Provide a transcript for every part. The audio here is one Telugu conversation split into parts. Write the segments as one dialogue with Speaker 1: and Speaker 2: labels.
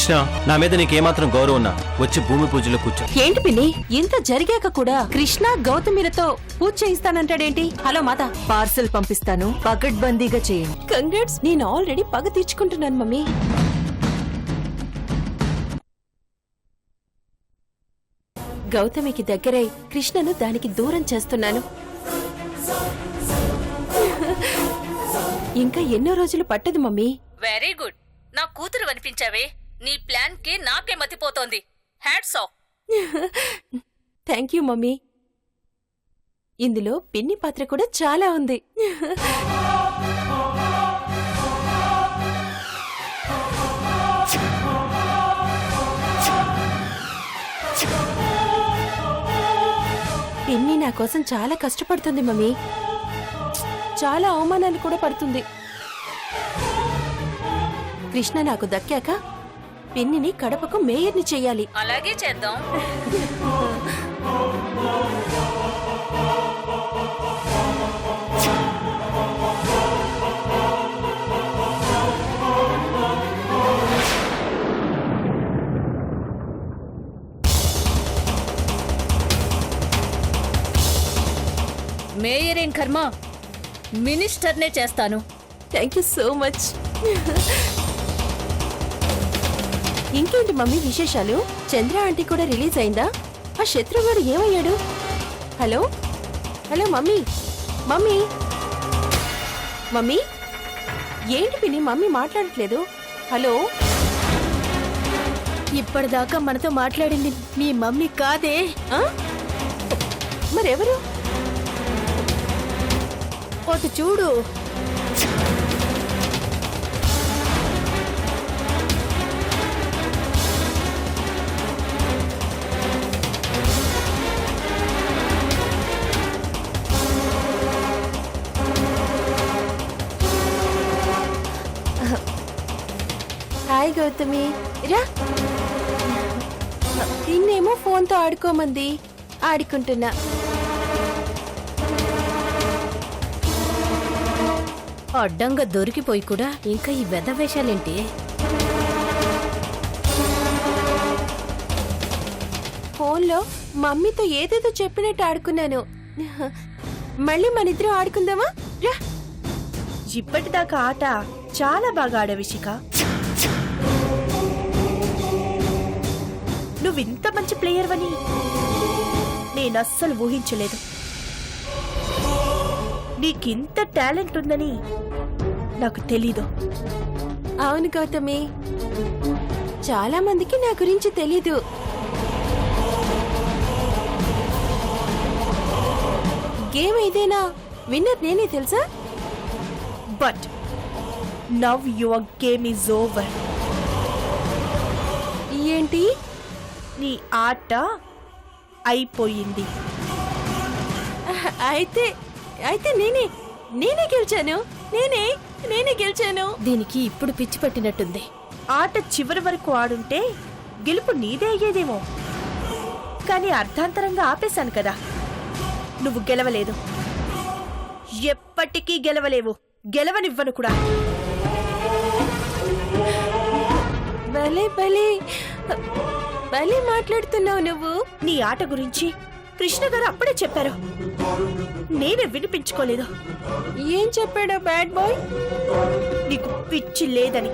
Speaker 1: కృష్ణ, నా మీద నీకేమాత్రం గౌరవం ఉన్నా వచ్చి భూమి పూజలో కూర్చో.
Speaker 2: ఏంటి పిన్ని, ఇంత జరిగాక కూడా కృష్ణ గౌతమిలతో పూజ చేయిస్తానంటాడేంటి? హలో మాత, పార్సల్ పంపిస్తాను, పకడ్బందీగా చేయండి. కంగ్రాట్స్, నేను ఆల్రెడీ పగ తీర్చుకుంటున్నాను మమ్మీ. గౌతమికి దగ్గరై కృష్ణను దానికి దూరం చేస్తున్నాను. ఇంకా ఎన్నో రోజులు పట్టదు మమ్మీ.
Speaker 3: వెరీ గుడ్, నా కూతురు అనిపించావే. నీ ప్లాన్ కి నాకే మతిపోతోంది. Hats off.
Speaker 2: Thank you mummy. ఇందులో పిన్ని పాత్ర కూడా చాలా ఉంది. పిన్ని నా కోసం చాలా కష్టపడుతుంది మమ్మీ. చాలా అవమానాలు కూడా పడుతుంది. కృష్ణ నాకు దక్కాక పిన్నిని కడపకు మేయర్ని చెయ్యాలి.
Speaker 3: అలాగే చేద్దాం. మేయరేం కర్మ, మినిస్టర్నే చేస్తాను.
Speaker 2: Thank you so much. ఇంకేంటి మమ్మీ విశేషాలు? చంద్ర ఆంటీ కూడా రిలీజ్ అయిందా? ఆ శత్రుగాడు ఏమయ్యాడు? Hello hello mummy, mummy mummy, ఏంటి పిన్ని మమ్మీ మాట్లాడట్లేదు? హలో,
Speaker 4: ఇప్పటిదాకా మనతో మాట్లాడింది మీ మమ్మీ కాదే.
Speaker 2: మరెవరు?
Speaker 4: ఒకటి చూడు.
Speaker 2: హాయ్ గౌతమి, రా. నిన్నేమో ఫోన్తో ఆడుకోమంది, ఆడుకుంటున్నా.
Speaker 4: అడ్డంగా దొరికిపోయి కూడా ఇంకా ఈ వెధవేషాలేంటి?
Speaker 2: ఫోన్లో మమ్మీతో ఏదేదో చెప్పినట్టు ఆడుకున్నాను. మళ్ళీ మనిద్దరం ఆడుకుందామా? రా.
Speaker 5: ఇప్పటిదాకా ఆట చాలా బాగా ఆడవిషిక. నువ్వింత మంచి ప్లేయర్ అని నేనస్సలు ఊహించలేదు. నీకింత టాలెంట్ ఉందని నాకు తెలీదు.
Speaker 2: అవును గౌతమి, చాలా మందికి నా గురించి తెలీదు. గేమ్ ఏదైనా విన్నర్ నేనే తెలుసా?
Speaker 5: But now your game is over.
Speaker 2: ఏంటి?
Speaker 5: నీ ఆట అయిపోయింది.
Speaker 2: అయితే అయితే నేనే గెలిచాను. నేనే గెలిచాను.
Speaker 4: దీనికి ఇప్పుడు పిచ్చి పట్టినట్టుంది.
Speaker 5: ఆట చివరి వరకు ఆడుంటే గెలుపు నీదే అయ్యేదేమో, కానీ అర్ధాంతరంగా ఆపేశాను కదా. నువ్వు గెలవలేదు, ఎప్పటికీ గెలవలేవు, గెలవనివ్వను కూడా.
Speaker 2: భలే భలే భలే మాట్లాడుతున్నావు నువ్వు.
Speaker 5: నీ ఆట గురించి కృష్ణ గారు అప్పుడే చెప్పారు, నేనే వినిపించుకోలేదు.
Speaker 2: ఏం చెప్పాడో బ్యాడ్ బాయ్?
Speaker 5: నీకు పిచ్చి లేదని.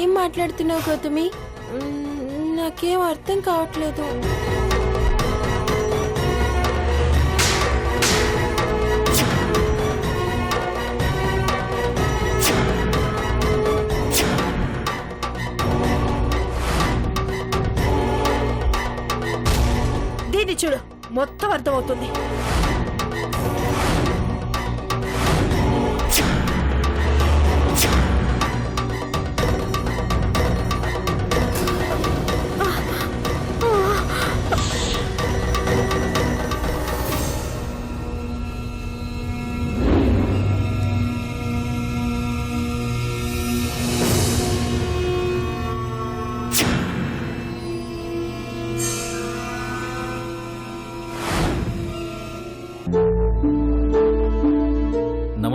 Speaker 2: ఏం మాట్లాడుతున్నావు గౌతమి? నాకేం అర్థం కావట్లేదు.
Speaker 5: దీన్ని చూడు, మొత్తం అర్థమవుతుంది.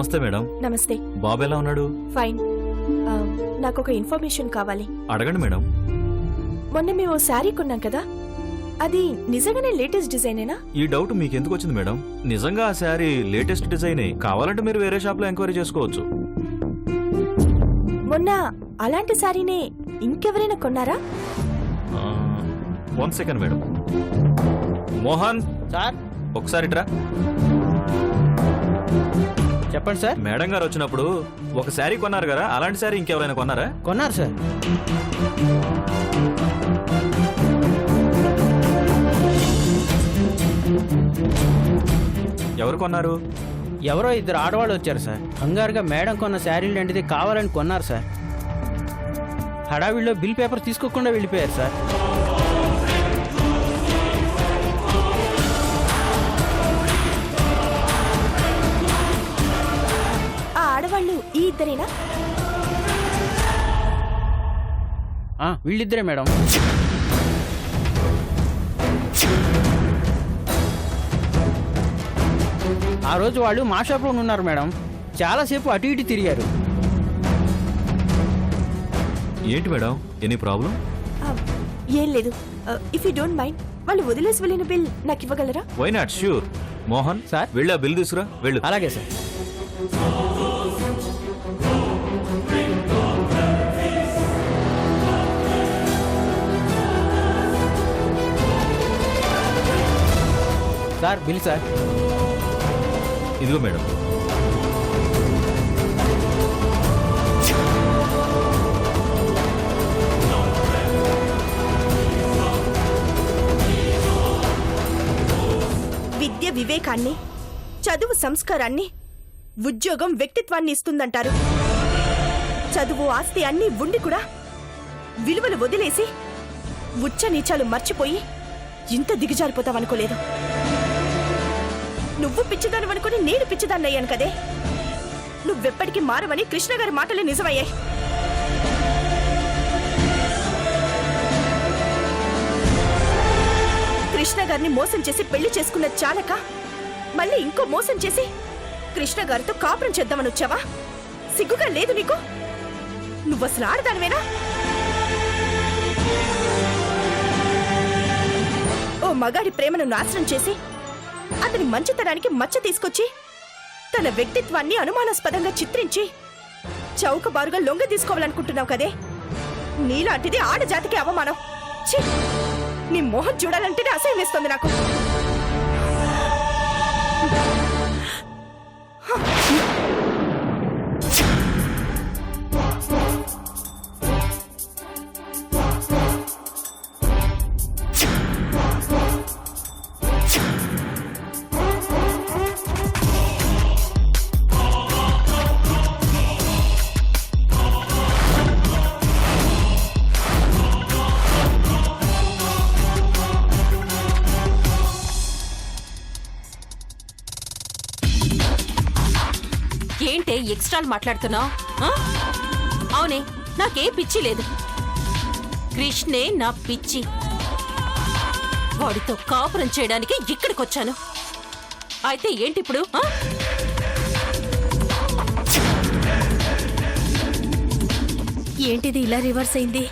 Speaker 6: నమస్తే మేడం.
Speaker 5: నమస్తే.
Speaker 6: బాబు ఎలా ఉన్నాడు?
Speaker 5: ఫైన్. నాకు ఒక ఇన్ఫర్మేషన్ కావాలి.
Speaker 6: అడగండి మేడం.
Speaker 5: మొన్న మేము ఓ శారీ కొన్నాం కదా, అది నిజంగానే లేటెస్ట్ డిజైనేనా?
Speaker 6: ఈ డౌట్ మీకు ఎందుకు వచ్చింది మేడం? నిజంగా ఆ శారీ లేటెస్ట్ డిజైనే. కావాలంటే మీరు వేరే షాప్ లో ఎంక్వైరీ చేసుకోవచ్చు.
Speaker 5: మొన్న అలాంటి శారీనే ఇంకెవరైనా కొన్నారా?
Speaker 6: 1 సెకండ్ మేడం. మోహన్
Speaker 7: సార్
Speaker 6: ఒకసారి ఇట్రా.
Speaker 7: చెప్పండి సార్.
Speaker 6: మేడం గారు వచ్చినప్పుడు ఒక శారీ కొన్నారు కదా, అలాంటి శారీ ఇంకెవరైనా కొన్నారా?
Speaker 7: కొన్నారు సార్.
Speaker 6: ఎవరు కొన్నారు?
Speaker 7: ఎవరో ఇద్దరు ఆడవాళ్ళు వచ్చారు సార్. కంగారుగా మేడం కొన్న శారీలు లాంటిది కావాలని కొన్నారు సార్. హడావిడిలో బిల్ పేపర్ తీసుకోకుండా వెళ్ళిపోయారు సార్.
Speaker 5: ఆ ఆడవాళ్ళు ఈ ఇద్దరేనా?
Speaker 7: వీళ్ళిద్దరే మేడం. ఆ రోజు వాళ్ళు మా షాప్లో ఉన్నారు మేడం. చాలాసేపు అటు ఇటు తిరిగారు.
Speaker 6: ఏంటి మేడం, ఎనీ ప్రాబ్లం?
Speaker 5: ఏం లేదు. ఇఫ్ యూ డోంట్ మైండ్, వాళ్ళు వదిలేసి వెళ్ళిన బిల్ నాకు ఇవ్వగలరా?
Speaker 6: Why not, sure. Mohan
Speaker 7: sir?
Speaker 6: వెళ్ళి ఆ బిల్ తీసుకురా. వెళ్ళు.
Speaker 7: అలాగే సార్. Sir bill sir.
Speaker 6: ఇదిగో మేడం.
Speaker 5: విద్య వివేకాన్ని, చదువు సంస్కారాన్ని, ఉద్యోగం వ్యక్తిత్వాన్ని ఇస్తుందంటారు. చదువు ఆస్తి అన్నీ ఉండి కూడా విలువలు వదిలేసి ఉచ్చ నీచాలు మర్చిపోయి ఇంత దిగజారిపోతావనుకోలేదు. నువ్వు పిచ్చిదాన్ని అనుకుని నేను పిచ్చిదాన్ని అయ్యాను కదే. నువ్వెప్పటికీ మారవని కృష్ణ గారి మాటలు నిజమయ్యాయి. కృష్ణ గారిని మోసం చేసి పెళ్లి చేసుకున్న చాలక మళ్ళీ ఇంకో మోసం చేసి కృష్ణ గారితో కాపురం చేద్దామని వచ్చావా? సిగ్గుగా లేదు నీకు? నువ్వసలు ఆడదానివేనా? ఓ మగాడి ప్రేమను నాశనం చేసి అతని మంచితనానికి మచ్చ తీసుకొచ్చి తన వ్యక్తిత్వాన్ని అనుమానాస్పదంగా చిత్రించి చౌకబారుగా లొంగ తీసుకోవాలనుకుంటున్నావు కదే. నీలాంటిది ఆడజాతికి అవమానం. ఛీ! నీ మొహం చూడాలంటేనే అసహ్యం వేస్తుంది నాకు.
Speaker 2: ఏంటే ఎక్స్ట్రాలు మాట్లాడుతున్నావు? అవునే, నాకే పిచ్చి లేదు. కృష్ణే నా పిచ్చి. వాడితో కాపురం చేయడానికి ఇక్కడికొచ్చాను. అయితే ఏంటి ఇప్పుడు?
Speaker 4: ఏంటిది ఇలా రివర్స్ అయింది?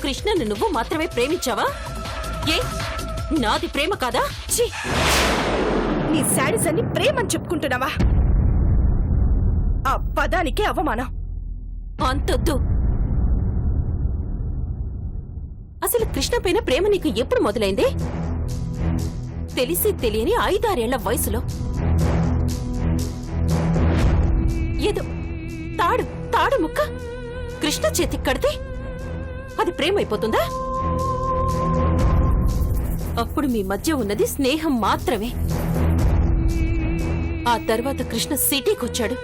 Speaker 2: కృష్ణను నువ్వు మాత్రమే ప్రేమించావా? ఏ నాది ప్రేమ కాదా?
Speaker 5: ఛీ! నీ శారీస్ అన్ని ప్రేమని చెప్పుకుంటున్నావా? ఆ పదానికే అవమానం.
Speaker 2: అంతొద్దు. అసలు కృష్ణ పైన ప్రేమ నీకు ఎప్పుడు మొదలైంది? తెలిసి తెలియని 5-6 ఏళ్ల వయసులో. ఏదో తాడు ముక్క కృష్ణ చేతికి కడితే అది ప్రేమ అయిపోతుందా? అప్పుడు మీ మధ్య ఉన్నది స్నేహం మాత్రమే. ఆ తర్వాత కృష్ణ సిటీకొచ్చాడు,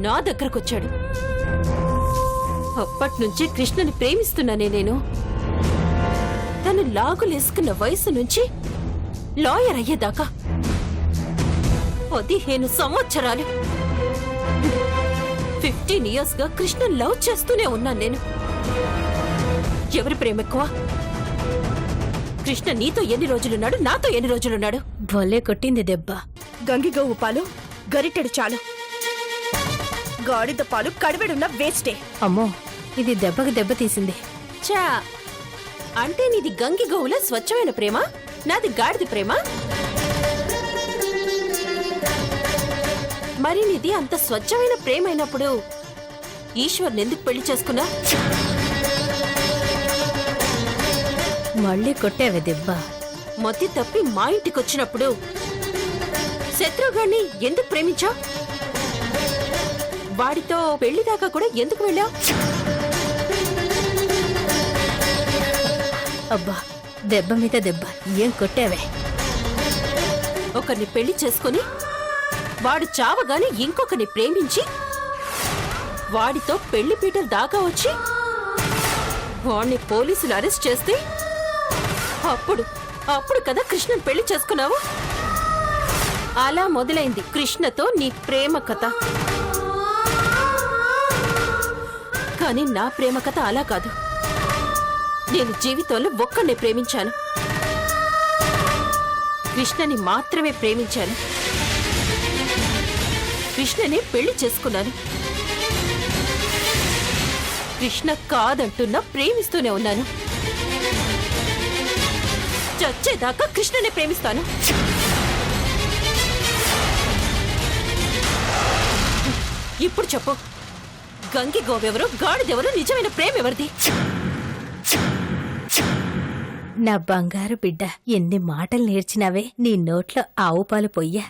Speaker 2: నా దగ్గరకొచ్చాడు. అప్పట్నుంచి కృష్ణని ప్రేమిస్తున్నానే నేను. తను లాగులేసుకున్న వయసు నుంచి లాయర్ అయ్యేదాకా 15 సంవత్సరాలు 15 years గా కృష్ణన్ లవ్ చేస్తూనే ఉన్నాను నేను. ఎవరి ప్రేమ ఎక్కువ? కృష్ణ నీతో ఎన్ని రోజులున్నాడు, నాతో ఎన్ని రోజులున్నాడు?
Speaker 4: భలే కొట్టింది దెబ్బ.
Speaker 5: గంగిగోవు పాలు గరిటెడు చాలు. గాడిద పాలు కడివెడున్న వేస్టే.
Speaker 4: అమ్మో ఇది దెబ్బకి దెబ్బ తీసింది.
Speaker 2: చా అంటే నీది గంగి గోవుల స్వచ్ఛమైన ప్రేమ, నాది గాడిద ప్రేమ. మరి నీది అంత స్వచ్ఛమైన ప్రేమ అయినప్పుడు ఈశ్వర్ని ఎందుకు పెళ్లి చేసుకున్నా?
Speaker 4: మళ్ళీ కొట్టావే దెబ్బ.
Speaker 2: మొత్తి తప్పి మా ఇంటికొచ్చినప్పుడు శత్రుఘ్ని ఎందుకు ప్రేమించావు? వాడితో పెళ్లి దాకా కూడా ఎందుకు వెళ్ళావు?
Speaker 4: అబ్బా దెబ్బ మీద దెబ్బ ఏం కొట్టావే.
Speaker 2: ఒకరిని పెళ్లి చేసుకుని వాడు చావగానే ఇంకొకరిని ప్రేమించి వాడితో పెళ్లి పీటలు దాకా వచ్చి వాడిని పోలీసులు అరెస్ట్ చేస్తే అప్పుడు కదా కృష్ణని పెళ్లి చేసుకున్నావు. అలా మొదలైంది కృష్ణతో నీ ప్రేమ కథ. కానీ నా ప్రేమ కథ అలా కాదు. నేను జీవితంలో ఒక్కడినే ప్రేమించాను. కృష్ణని మాత్రమే ప్రేమించాను. కృష్ణనే పెళ్లి చేసుకున్నాను. కృష్ణ కాదంటున్నా ప్రేమిస్తూనే ఉన్నాను. చచ్చేదాకా కృష్ణనే ప్రేమిస్తాను. ఇప్పుడు చెప్పు, గంగి గోవెవరు, గాడిదెవరు, నిజమైన ప్రేమ ఎవరిది?
Speaker 4: నా బంగారు బిడ్డ ఎన్ని మాటలు నేర్చినావే. నీ నోట్లో ఆవు పాలు పొయ్యా.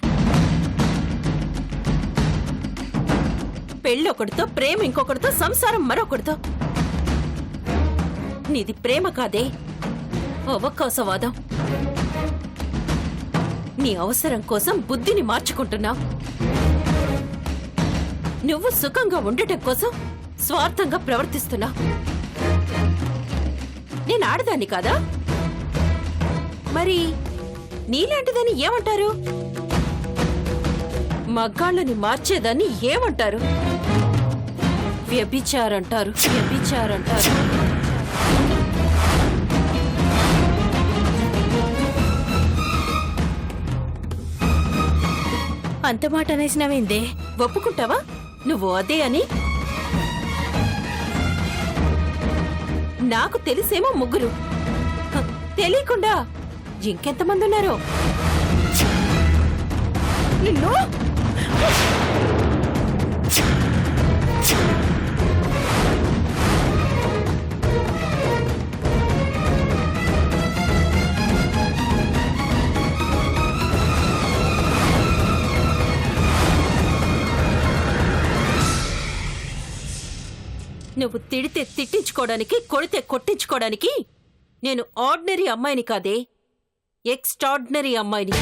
Speaker 2: పెళ్ళొకటితో ప్రేమ ఇంకొకటితో, సంసారం మరొకటితో. నీది ప్రేమ కాదే, అవకాశవాదం. నీ అవసరం కోసం బుద్ధిని మార్చుకుంటున్నావు. నువ్వు సుఖంగా ఉండటం కోసం స్వార్థంగా ప్రవర్తిస్తున్నావు. నేను ఆడదాన్ని కాదా? మరి నీలాంటిదని ఏమంటారు? మగ్గాళ్ళని మార్చేదాన్ని ఏమంటారు? వ్యభిచారంటారు. వ్యభిచారంటారు.
Speaker 4: అంత మాట అనేసినావేందే?
Speaker 2: ఒప్పుకుంటావా నువ్వు అదే అని? నాకు తెలిసేమో ముగ్గురు, తెలియకుండా ఇంకెంతమంది ఉన్నారో.
Speaker 5: నిన్ను
Speaker 2: నువ్వు తిడితే తిట్టించుకోవడానికి, కొడితే కొట్టించుకోవడానికి నేను ఆర్డినరీ అమ్మాయిని కాదే, ఎక్స్ట్రాడినరీ అమ్మాయిని.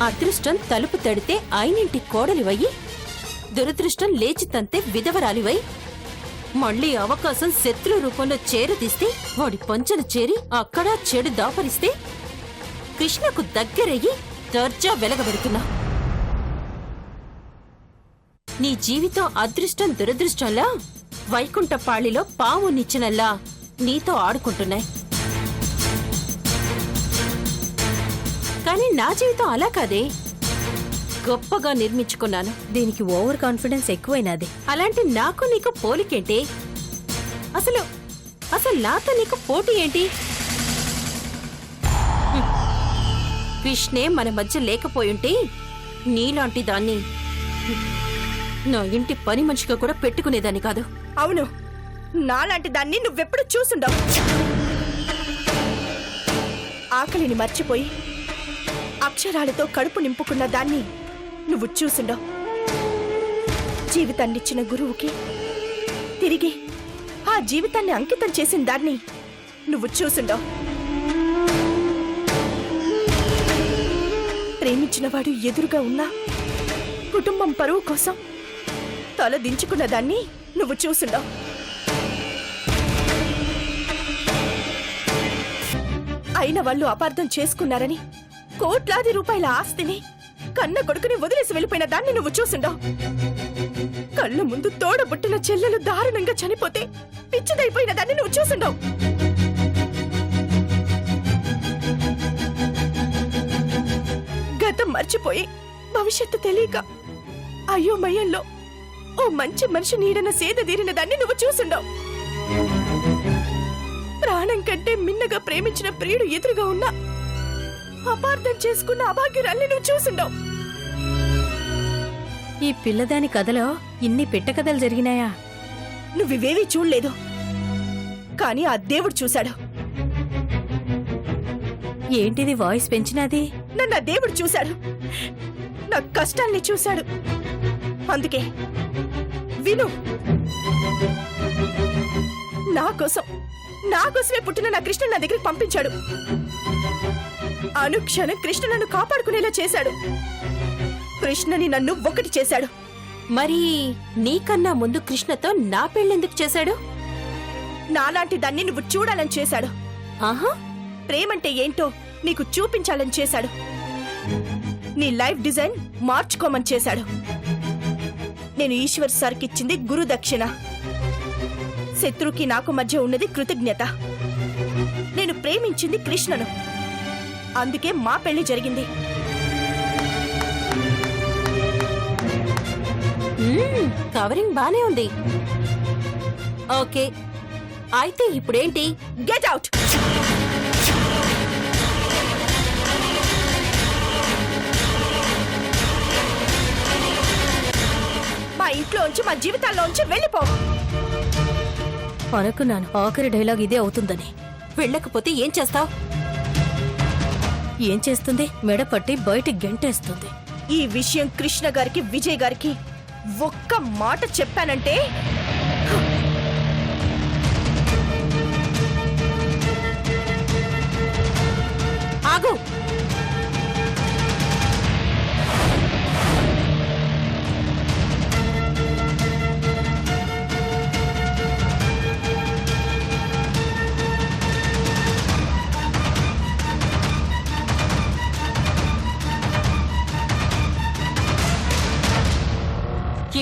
Speaker 2: అదృష్టం తలుపు తడితే అయినింటి కోడలివయ్యి, దురదృష్టం లేచి తంతే విధవరాలివై, మళ్లీ అవకాశం శత్రు రూపంలో చేరదీస్తే వాడి పంచన చేరి అక్కడ చెడు దాపరిస్తే కృష్ణకు దగ్గరయ్యి దర్జా వెలగబెడుతున్నా. నీ జీవితం అదృష్టం దురదృష్టంలా వైకుంఠపాళిలో పాము నిచ్చినల్లా నీతో ఆడుకుంటున్నాయి. కానీ నా జీవితం అలా కాదే, గొప్పగా నిర్మించుకున్నాను.
Speaker 4: దీనికి ఓవర్ కాన్ఫిడెన్స్ ఎక్కువైనది.
Speaker 2: అలాంటి నాకు నీకు పోలికేంటి? అసలు నాతో నీకు పోటీ ఏంటి? కృష్ణే మన మధ్య లేకపోయుంటే నీలాంటి దాన్ని నా ఇంటి పని మనిషిగా కూడా పెట్టుకునేదాన్ని కాదు.
Speaker 5: అవును, నాలాంటి దాన్ని నువ్వెప్పుడు చూసుండవు. ఆకలిని మర్చిపోయి అక్షరాలతో కడుపు నింపుకున్న దాన్ని నువ్వు చూసుండవు. జీవితాన్నిచ్చిన గురువుకి తిరిగి ఆ జీవితాన్ని అంకితం చేసిన దాన్ని నువ్వు చూసుండవు. ప్రేమించినవాడు ఎదురుగా ఉన్నా కుటుంబం పరువు కోసం తల దించుకున్న దాన్ని నువ్వు చూసుండవు. అయిన వాళ్ళు అపార్థం చేసుకున్నారని కోట్లాది రూపాయల ఆస్తిని కన్న కొడుకుని వదిలేసి వెళ్ళిపోయిన దాన్ని నువ్వు చూసుండవు. కళ్ళ ముందు తోడబుట్టిన చెల్లెలు దారుణంగా చనిపోతే పిచ్చిదైపోయిన దాన్ని నువ్వు చూసుండవు. మర్చిపోయి భవిష్యత్తు తెలియక అయోమయంలో ఓ మంచి మనిషి నీడన సేద తీరిన దాన్ని నువ్వు చూసుండవు. ప్రాణం కంటే మిన్నగా ప్రేమించిన ప్రియుడు ఎదురుగా ఉన్నా అపార్థం చేసుకున్న అభాగ్యురాల్ని నువ్వు చూసుండవు.
Speaker 4: ఈ పిల్లదాని కథలో ఇన్ని పిట్ట కథలు జరిగినాయా?
Speaker 5: నువ్వివేవీ చూడలేదు, కానీ ఆ దేవుడు చూశాడు.
Speaker 4: ఏంటిది వాయిస్ పెంచినది?
Speaker 5: నన్ను ఆ దేవుడు చూశాడు, నా కష్టాల్ని చూశాడు. అందుకే విను, నా కోసమే పుట్టిన నా కృష్ణ నా దగ్గరికి పంపించాడు. అనుక్షణం కృష్ణ నన్ను కాపాడుకునేలా చేశాడు. కృష్ణని నన్ను ఒకటి చేశాడు.
Speaker 2: మరి నీకన్నా ముందు కృష్ణతో నా పెళ్ళెందుకు చేశాడు?
Speaker 5: నాలాంటి దాన్ని నువ్వు చూడాలని చేశాడు.
Speaker 2: ఆహా,
Speaker 5: ప్రేమంటే ఏంటో నీకు చూపించాలని చేశాడు. నీ లైఫ్ డిజైన్ మార్చుకోమని చేశాడు. నేను ఈశ్వర్ సార్కి ఇచ్చింది గురు దక్షిణ. శత్రుకి నాకు మధ్య ఉన్నది కృతజ్ఞత. నేను ప్రేమించింది కృష్ణను, అందుకే మా పెళ్లి జరిగింది.
Speaker 2: కవరింగ్ బానే ఉంది. ఓకే, అయితే ఇప్పుడేంటి?
Speaker 5: Get out. మా ఇంట్లోంచి మా జీవితాల్లోంచి వెళ్ళిపో.
Speaker 4: అనుకున్నాను ఆఖరి డైలాగ్ ఇదే అవుతుందని.
Speaker 2: వెళ్ళకపోతే ఏం చేస్తావ్?
Speaker 4: ఏం చేస్తుంది? మెడ పట్టి బయటికి గెంటేస్తుంది.
Speaker 5: ఈ విషయం కృష్ణ గారికి విజయ్ గారికి ఒక్క మాట చెప్పానంటే
Speaker 2: ఆగు.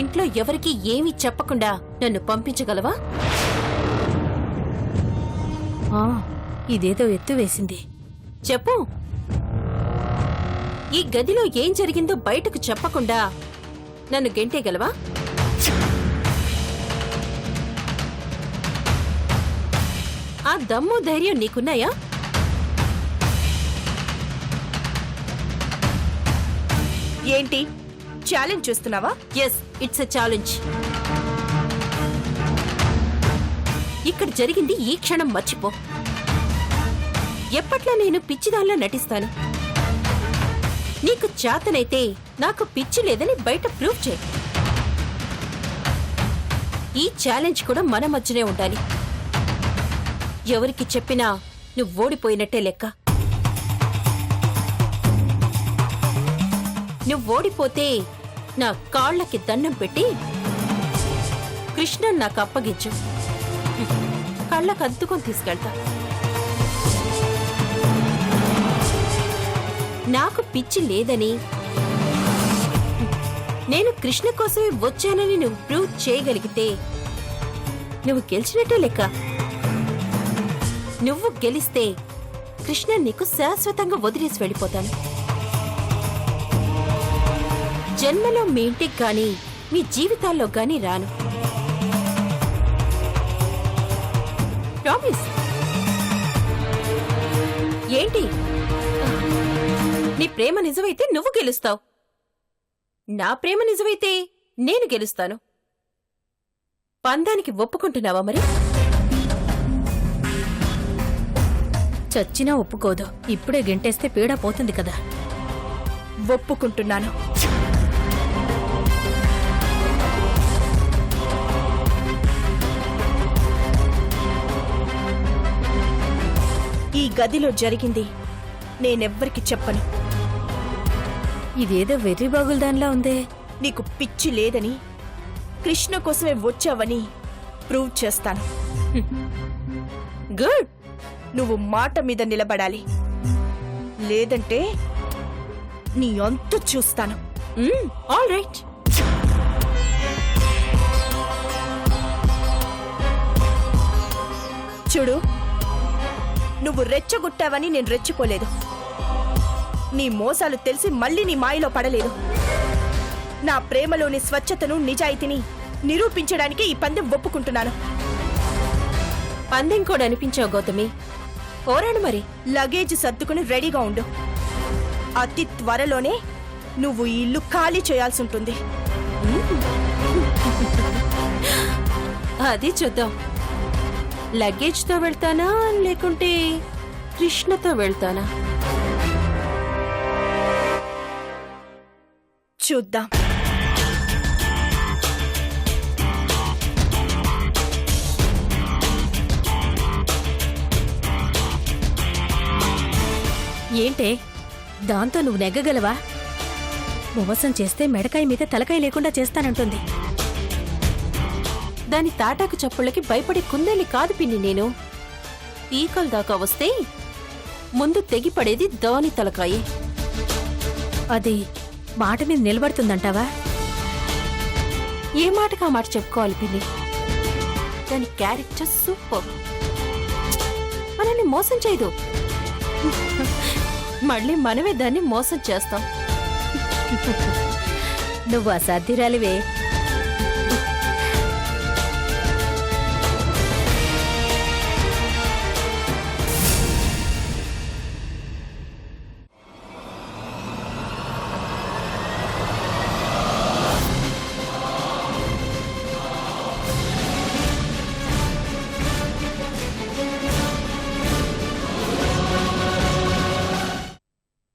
Speaker 2: ఇంట్లో ఎవరికి ఏమీ చెప్పకుండా నన్ను పంపించగలవా?
Speaker 4: ఇదేదో ఎత్తు వేసింది.
Speaker 2: చెప్పు. ఈ గదిలో ఏం జరిగిందో బయటకు చెప్పకుండా నన్ను గెంటేగలవా? ఆ దమ్ము ధైర్యం నీకున్నాయా?
Speaker 5: ఏంటి ఛాలెంజ్ చేస్తున్నావా?
Speaker 2: Yes, it's a challenge. ఇక్కడ జరిగింది ఈ క్షణం మర్చిపో. ఎప్పట్లా నేను పిచ్చిదానిలా నటిస్తాను. నీకు చేతనైతే నాకు పిచ్చి లేదని బయట ప్రూవ్ చేయి. ఈ ఛాలెంజ్ కూడా మన మధ్యనే ఉండాలి. ఎవరికి చెప్పినా నువ్వు ఓడిపోయినట్టే లెక్క. నువ్వు ఓడిపోతే నా కాళ్ళకి దండం పెట్టి కృష్ణ నాకు అప్పగించు. కళ్ళకు అద్దుకొని తీసుకెళ్తా. నాకు పిచ్చి లేదని, నేను కృష్ణ కోసమే వచ్చానని నువ్వు ప్రూవ్ చేయగలిగితే నువ్వు గెలిచినట్టే లెక్క. నువ్వు గెలిస్తే కృష్ణ నీకు శాశ్వతంగా వదిలేసి వెళ్ళిపోతాను. జన్మలో మీ ఇంటికి గాని మీ జీవితాల్లో గాని రాను. ప్రామిస్. ఏంటి? నీ ప్రేమ నిజమైతే నువ్వు గెలుస్తావు, నా ప్రేమ నిజమైతే నేను గెలుస్తాను. పందానికి ఒప్పుకుంటున్నావా మరి?
Speaker 4: చచ్చినా ఒప్పుకోదు. ఇప్పుడే గెంటేస్తే పీడ పోతుంది కదా.
Speaker 5: ఒప్పుకుంటున్నాను. ఈ గదిలో జరిగింది నేనెవ్వరికి చెప్పను.
Speaker 4: ఇదేదో వెర్రి బాగుల దానిలా ఉందే.
Speaker 5: నీకు పిచ్చి లేదని, కృష్ణ కోసమే వచ్చావని ప్రూవ్ చేస్తాను.
Speaker 2: గుడ్.
Speaker 5: నువ్వు మాట మీద నిలబడాలి, లేదంటే నీ అంతు చూస్తాను.
Speaker 2: All right.
Speaker 5: చూడు, నువ్వు రెచ్చగొట్టావని నేను రెచ్చిపోలేదు. నీ మోసాలు తెలిసి మళ్ళీ నీ మాయలో పడలేదు. నా ప్రేమలోని స్వచ్ఛతను నిజాయితీని నిరూపించడానికి ఈ పందెం ఒప్పుకుంటున్నాను.
Speaker 2: పందెం కూడా అనిపించావు గౌతమి. పోరాడు మరి.
Speaker 5: లగేజ్ సర్దుకుని రెడీగా ఉండు. అతి త్వరలోనే నువ్వు ఈ ఇల్లు ఖాళీ చేయాల్సి ఉంటుంది.
Speaker 2: అది చూద్దాం. లగేజ్తో వెళ్తానా లేకుంటే కృష్ణతో వెళ్తానా
Speaker 5: చూద్దాం.
Speaker 4: ఏంటే దాంతో నువ్వు నెగ్గగలవా? మోసం చేస్తే మెడకాయ మీద తలకాయ లేకుండా చేస్తానంటుంది.
Speaker 2: దాని తాటాకు చప్పుళ్ళకి భయపడే కుందేలి కాదు పిన్ని నేను. ఈకల దాకా వస్తే ముందు తెగిపడేది దాని తలకాయే.
Speaker 4: అది మాట మీద నిలబడుతుందంటావా?
Speaker 2: ఏ మాటకా మాట చెప్పుకోవాలి పిన్ని. దాని క్యారెక్టర్ సూపర్. మనల్ని మోసం చేయదు. మళ్ళీ మనమే దాన్ని మోసం చేస్తాం.
Speaker 4: నువ్వు అసాధ్యురాలివే.